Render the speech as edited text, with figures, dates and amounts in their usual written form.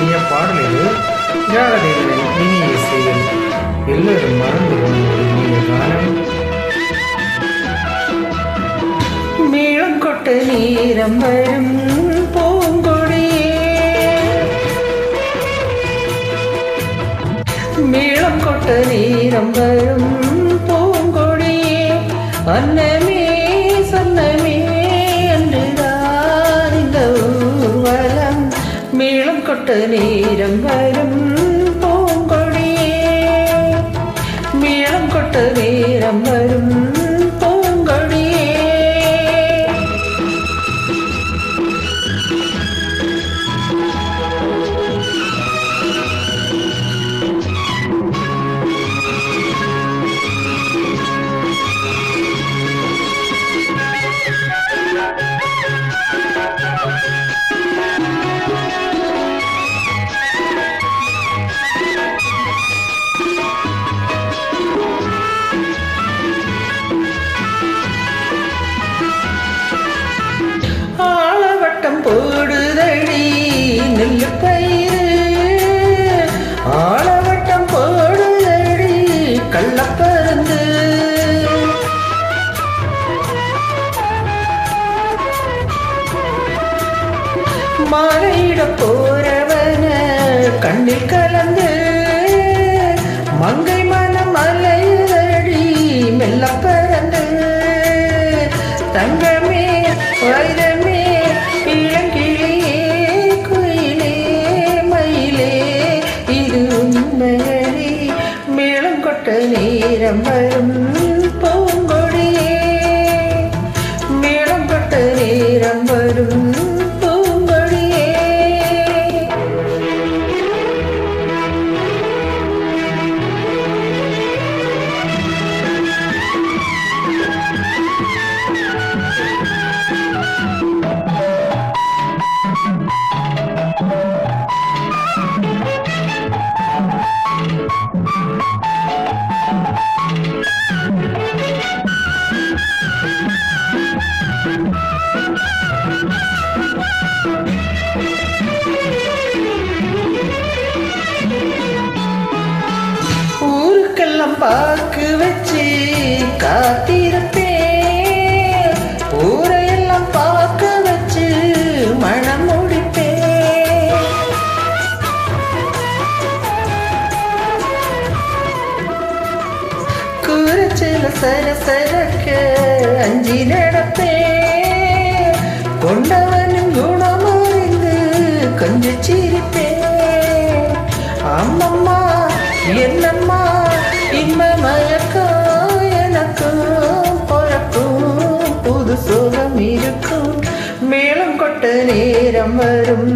இனிய பாடலில் ஜாகதேவனின் இனிய இசையில் எல்லோரும் மறந்து போன இனிய காலம். மேளம் கொட்ட நேரம் வரும் பூங்கொடியே, மேளம் கொட்ட நேரம் வரும் பூங்கொடியே, அன்னமே சொன்னமே அன்றுதான் இந்த ஊர்வலம். மேளம் கொட்ட நேரம் வரும் பூங்கொடியே, மேளம் கொட்ட நேரம் வரும் பூங்கொடியே. போடுதடி நெல்லு பயிறு, ஆளவட்டம் போடுதடி கள்ளப்பருந்து, மாலையிட போறவன கண்ணில் கலந்து மங்கை மனம் அலையுதடி மெல்ல பறந்து. தங்கமே வைரமே இளங்கிளியே குயிலே மயிலே இது உண்மையடி, மேளம் கொட்ட நேரம் வரும் பூங்கொடியே, மேளம் கொட்ட நேரம் வரும் பூங்கொடியே. ஊருக்கெல்லாம் பாக்கு வச்சு காத்திருப்பேன், ஊரையெல்லாம் பார்க்க வச்சு மனம் முடிப்பேன். கூரச்சில சரசரக்க அஞ்சி நடப்பேன், கொண்டவனும் குணமறிந்து கொஞ்சம் சிரிப்பேன். அம்மம்மா என்னம்மா இன்ப மயக்கம் எனக்கும் பொறக்கும் புது சுகம் இருக்கும், மேளம் கொட்ட நேரம் வரும்